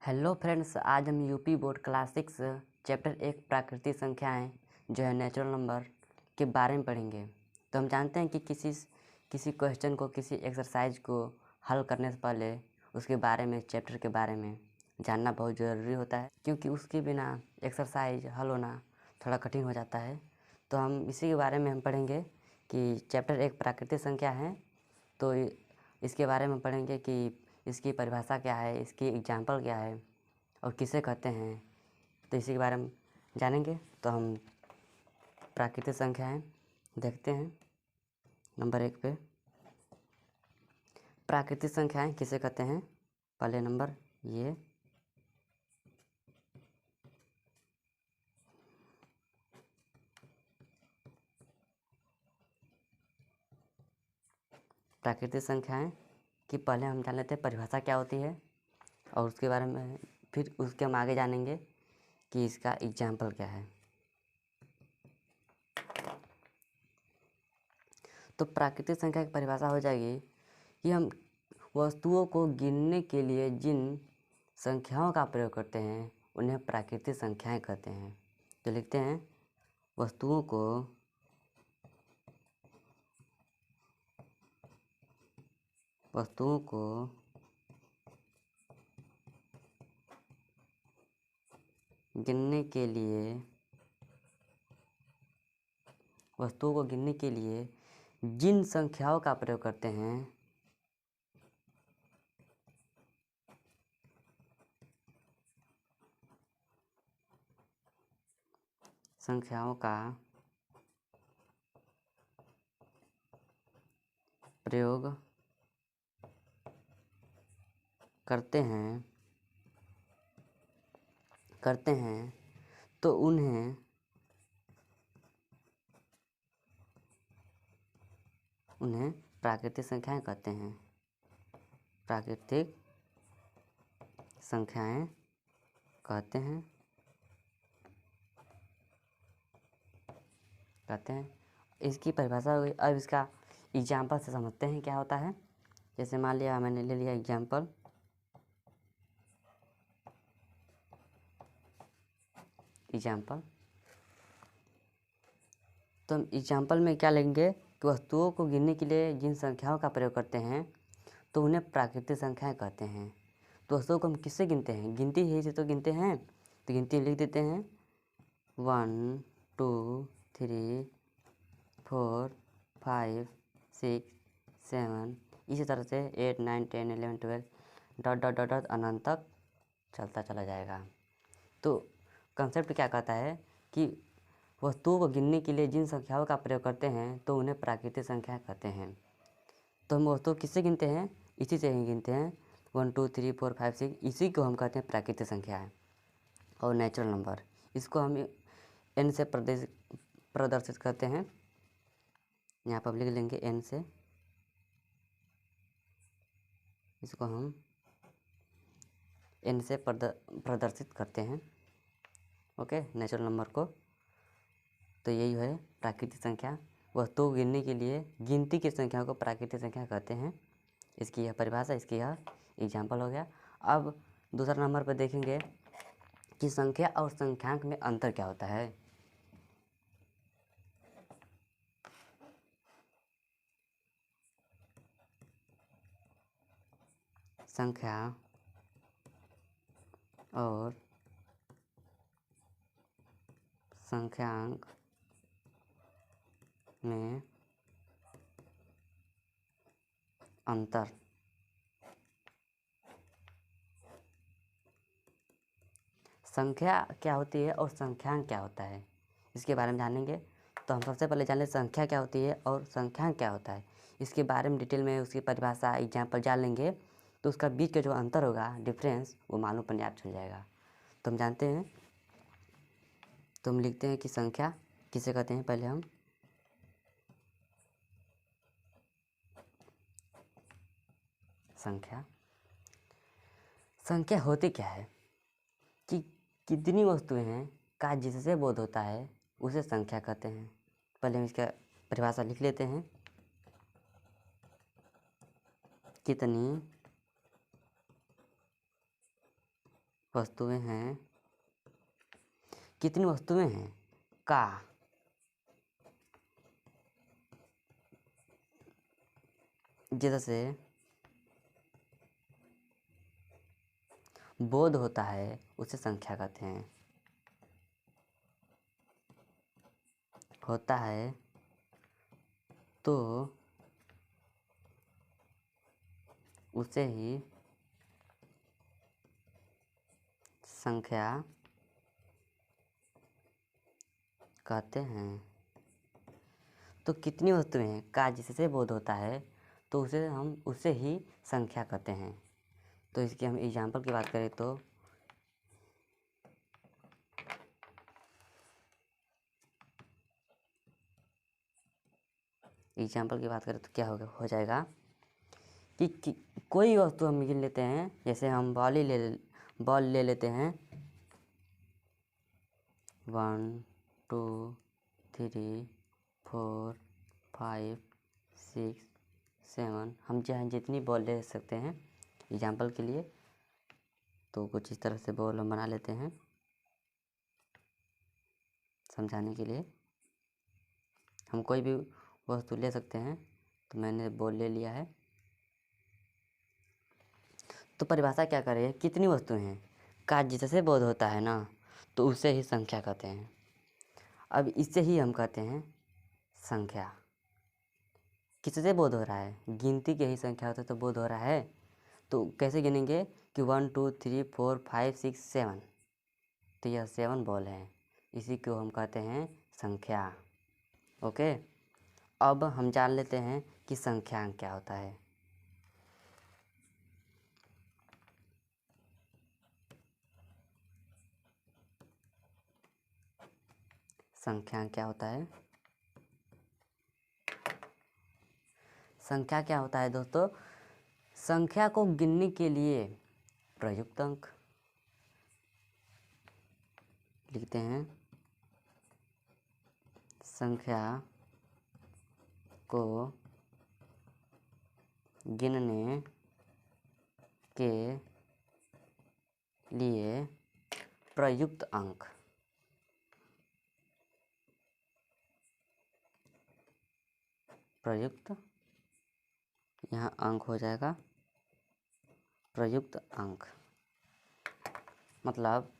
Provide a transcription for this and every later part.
Hello friends, आज हम UP board class 6 chapter 1 प्राकृतिक संख्याएं जो है नेचुरल नंबर के बारे में पढ़ेंगे। तो हम जानते हैं कि किसी क्वेश्चन को, किसी एक्सरसाइज को हल करने से पहले उसके बारे में, चैप्टर के बारे में जानना बहुत ज़रूरी होता है, क्योंकि उसके बिना एक्सरसाइज हल होना थोड़ा कठिन हो जाता है। तो हम इसी के बारे में हम पढ़ेंगे कि चैप्टर 1 प्राकृतिक संख्या है, तो इसके बारे में पढ़ेंगे कि इसकी परिभाषा क्या है, इसकी एग्जाम्पल क्या है और किसे कहते हैं। तो इसी के बारे में जानेंगे। तो हम प्राकृतिक संख्याएं देखते हैं। नंबर 1 पे प्राकृतिक संख्याएं किसे कहते हैं। पहले नंबर ये प्राकृतिक संख्याएं कि पहले हम जान लेते हैं परिभाषा क्या होती है, और उसके बारे में फिर उसके हम आगे जानेंगे कि इसका एग्जाम्पल क्या है। तो प्राकृतिक संख्या की परिभाषा हो जाएगी कि हम वस्तुओं को गिनने के लिए जिन संख्याओं का प्रयोग करते हैं उन्हें प्राकृतिक संख्याएं कहते हैं। तो लिखते हैं वस्तुओं को गिनने के लिए, वस्तुओं को गिनने के लिए जिन संख्याओं का प्रयोग करते हैं संख्याओं का प्रयोग करते हैं तो उन्हें प्राकृतिक संख्याएं कहते हैं। प्राकृतिक संख्याएं कहते हैं इसकी परिभाषा हो गई। अब इसका एग्जाम्पल से समझते हैं क्या होता है। जैसे मान लिया मैंने ले लिया एग्जाम्पल, तो हम एग्जाम्पल में क्या लेंगे कि वस्तुओं को गिनने के लिए जिन संख्याओं का प्रयोग करते हैं तो उन्हें प्राकृतिक संख्याएं कहते हैं। तो वस्तुओं को हम किससे गिनते हैं, गिनती ही से तो गिनते हैं। तो गिनती लिख देते हैं 1 2 3 4 5 6 7, इसी तरह से 8 9 10 11 12 डॉट डॉट डॉट डॉट अनंत तक चलता चला जाएगा। तो कंसेप्ट क्या कहता है कि वस्तुओं को गिनने के लिए जिन संख्याओं का प्रयोग करते हैं तो उन्हें प्राकृतिक संख्या कहते हैं। तो हम वस्तुओं किससे गिनते हैं, इसी से ही गिनते हैं 1 2 3 4 5 6, इसी को हम कहते हैं प्राकृतिक संख्या है। और नेचुरल नंबर, इसको हम n से प्रदर्शित करते हैं। यहाँ पर लिख लेंगे n से, इसको हम n से प्रदर्शित करते हैं। ओके, नेचुरल नंबर को। तो यही है प्राकृतिक संख्या। वस्तुओं को गिनने के लिए गिनती की संख्या को प्राकृतिक संख्या कहते हैं। इसकी यह परिभाषा, इसकी यह एग्जाम्पल हो गया। अब दूसरा नंबर पर देखेंगे कि संख्या और संख्यांक में अंतर क्या होता है। संख्या और संख्यांक में अंतर। संख्या क्या होती है और संख्यांक क्या होता है, इसके बारे में जानेंगे। तो हम सबसे पहले जान लें संख्या क्या होती है और संख्यांक क्या होता है। इसके बारे में डिटेल में उसकी परिभाषा, एग्जाम्पल जान लेंगे तो उसका बीच का जो अंतर होगा, डिफरेंस, वो मालूम पड़ने आप चल जाएगा। तो हम जानते हैं, तो हम लिखते हैं कि संख्या किसे कहते हैं। पहले हम संख्या होती क्या है कि कितनी वस्तुएं हैं का जिससे बोध होता है उसे संख्या कहते हैं। पहले हम इसका परिभाषा लिख लेते हैं। कितनी वस्तुएं हैं, कितनी वस्तुएं हैं का जिससे बोध होता है उसे संख्या कहते हैं। होता है तो उसे ही संख्या कहते हैं। तो कितनी वस्तुएं हैं का जिससे बोध होता है तो उसे ही संख्या कहते हैं। तो इसकी हम एग्जाम्पल की बात करें तो क्या हो जाएगा कि कोई वस्तु हम गिन लेते हैं, जैसे हम बॉल ले लेते हैं 1 2 3 4 5 6 7 हम चाहे जितनी बॉल ले सकते हैं एग्जाम्पल के लिए। तो कुछ इस तरह से बॉल हम बना लेते हैं समझाने के लिए। हम कोई भी वस्तु ले सकते हैं, तो मैंने बॉल ले लिया है। तो परिभाषा क्या कर रही है, कितनी वस्तुएं हैं का जिससे बोध होता है ना, तो उसे ही संख्या कहते हैं। अब इससे ही हम कहते हैं संख्या। किससे बोध हो रहा है, गिनती के ही संख्या होता है तो बोध हो रहा है। तो कैसे गिनेंगे कि 1 2 3 4 5 6 7, तो यह 7 बॉल हैं, इसी को हम कहते हैं संख्या। ओके, अब हम जान लेते हैं कि संख्यांक क्या होता है। संख्यांक क्या होता है, संख्या क्या होता है दोस्तों, संख्या को गिनने के लिए प्रयुक्त अंक लिखते हैं। संख्या को गिनने के लिए प्रयुक्त अंक, प्रयुक्त यहाँ अंक हो जाएगा प्रयुक्त अंक। मतलब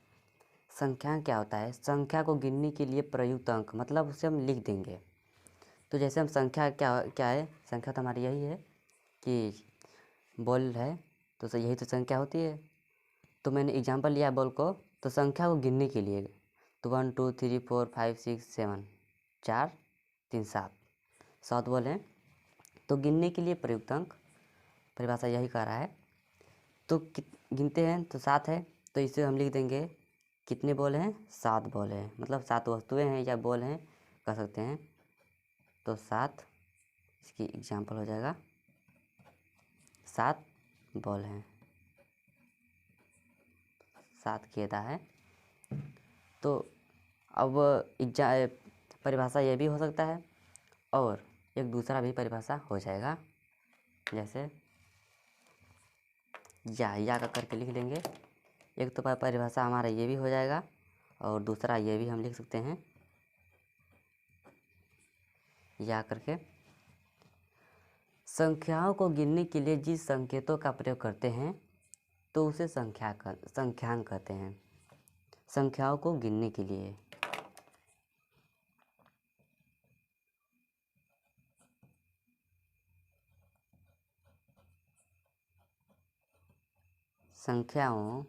संख्या क्या होता है, संख्या को गिनने के लिए प्रयुक्त अंक, मतलब उसे हम लिख देंगे। तो जैसे हम संख्या क्या है, संख्या तो हमारी यही है कि बॉल है, तो यही तो संख्या होती है। तो मैंने एग्जांपल लिया बॉल को, तो संख्या को गिनने के लिए तो 1 2 3 4 5 6 7 4 3 7 बॉल हैं। तो गिनने के लिए प्रयुक्त अंक, परिभाषा यही कह रहा है। तो गिनते हैं तो 7 है, तो इसे हम लिख देंगे कितने बॉल हैं, 7 बॉल हैं, मतलब 7 वस्तुएं हैं या बॉल हैं कह सकते हैं। तो 7 इसकी एग्जांपल हो जाएगा, 7 बॉल हैं, 7 गेंदा है। तो अब परिभाषा ये भी हो सकता है और एक दूसरा भी परिभाषा हो जाएगा, जैसे या का करके लिख लेंगे। एक तो परिभाषा हमारा ये भी हो जाएगा और दूसरा ये भी हम लिख सकते हैं या करके। संख्याओं को गिनने के लिए जिस संकेतों का प्रयोग करते हैं तो उसे संख्यांक कहते हैं। संख्याओं को गिनने के लिए संख्याओं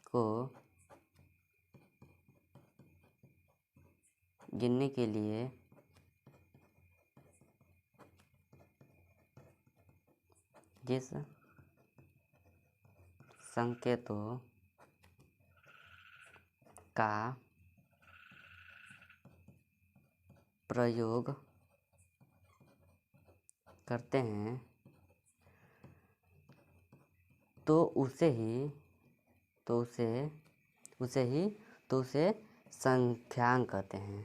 को गिनने के लिए जिस संकेतों का प्रयोग करते हैं तो उसे संख्यांक कहते हैं।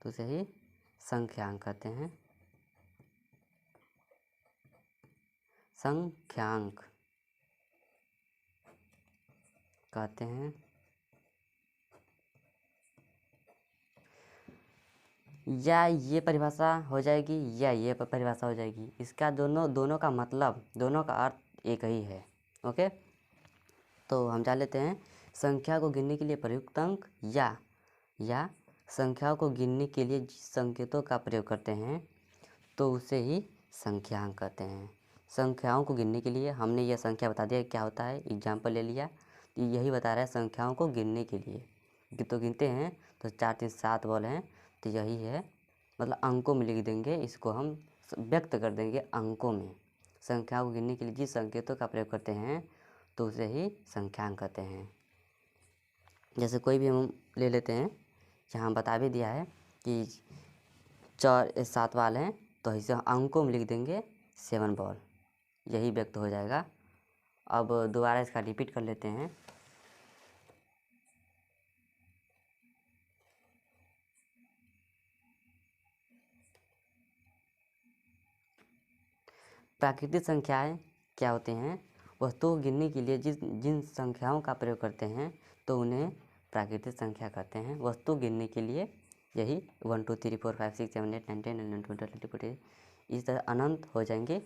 तो उसे ही संख्यांक कहते हैं। संख्यांक कहते हैं। या ये परिभाषा हो जाएगी या ये परिभाषा हो जाएगी। इसका दोनों का मतलब, दोनों का अर्थ एक ही है। ओके, तो हम जान लेते हैं। संख्या को गिनने के लिए प्रयुक्त अंक या संख्याओं को गिनने के लिए जिस संकेतों का प्रयोग करते हैं तो उसे ही संख्यांक कहते हैं। संख्याओं को गिनने के लिए हमने यह संख्या बता दिया क्या होता है, एग्जाम्पल ले लिया, तो यही बता रहा है संख्याओं को गिनने के लिए। तो गिनते हैं तो 4 3 7 बॉल हैं, तो यही है, मतलब अंकों में लिख देंगे, इसको हम व्यक्त कर देंगे अंकों में। संख्याओं को गिनने के लिए जिस संकेतों का प्रयोग करते हैं तो उसे ही संख्यांक कहते हैं। जैसे कोई भी हम ले लेते हैं, यहाँ बता भी दिया है कि 4 7 वाले हैं, तो इसे अंकों में लिख देंगे 7 बॉल, यही व्यक्त हो जाएगा। अब दोबारा इसका रिपीट कर लेते हैं। प्राकृतिक संख्याएं क्या होती हैं? वस्तुओं को गिनने के लिए जिन संख्याओं का प्रयोग करते हैं तो उन्हें प्राकृतिक संख्या कहते हैं। वस्तु गिनने के लिए यही 1 2 3 4 5 6 7 8 9 10 11 12 13 14 इस तरह अनंत हो जाएंगे,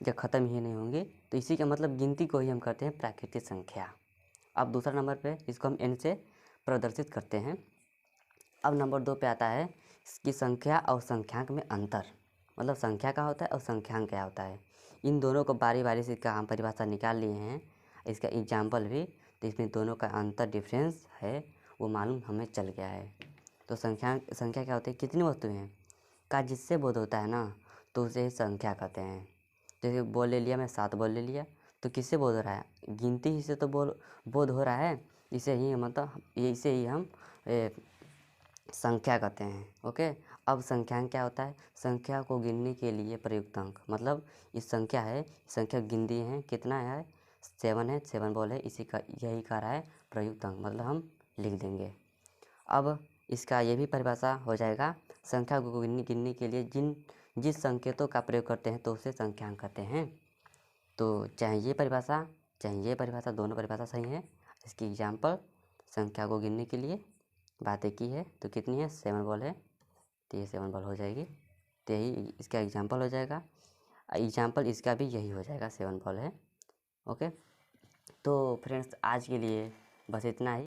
जब ख़त्म ही नहीं होंगे। तो इसी का मतलब गिनती को ही हम कहते हैं प्राकृतिक संख्या। अब दूसरा नंबर पे इसको हम n से प्रदर्शित करते हैं। अब नंबर 2 पे आता है कि संख्या और संख्यांक में अंतर, मतलब संख्या क्या होता है और संख्यांक क्या होता है। इन दोनों को बारी बारी से हम परिभाषा निकाल लिए हैं, इसका एग्जाम्पल भी, तो इसमें दोनों का अंतर डिफरेंस है वो मालूम हमें चल गया है। तो संख्या क्या होती है, कितनी वस्तुएं हैं का जिससे बोध होता है ना, तो उसे संख्या कहते हैं। जैसे बॉल ले लिया, मैं 7 बॉल ले लिया, तो किससे बोध हो रहा है, गिनती ही से तो बोध हो रहा है, इसे ही मतलब इसे ही हम संख्या कहते हैं। ओके, अब संख्यांक क्या होता है, संख्या को गिनने के लिए प्रयुक्त अंक, मतलब इस संख्या है, संख्या गिनती है, कितना है 7 है, 7 बॉल है, इसी का यही कह रहा है प्रयुक्त अंक, मतलब हम लिख देंगे। अब इसका ये भी परिभाषा हो जाएगा, संख्या को गिनने के लिए जिस संकेतों का प्रयोग करते हैं तो उसे संख्यांक कहते हैं। तो चाहे ये परिभाषा चाहे ये परिभाषा, दोनों परिभाषा सही है। इसकी एग्जाम्पल, संख्या को गिनने के लिए बातें की है, तो कितनी है 7 बॉल है, तो ये 7 बॉल हो जाएगी, तो यही इसका एग्जाम्पल हो जाएगा। एग्जाम्पल इसका भी यही हो जाएगा, 7 बॉल है। ओके, तो फ्रेंड्स आज के लिए बस इतना ही।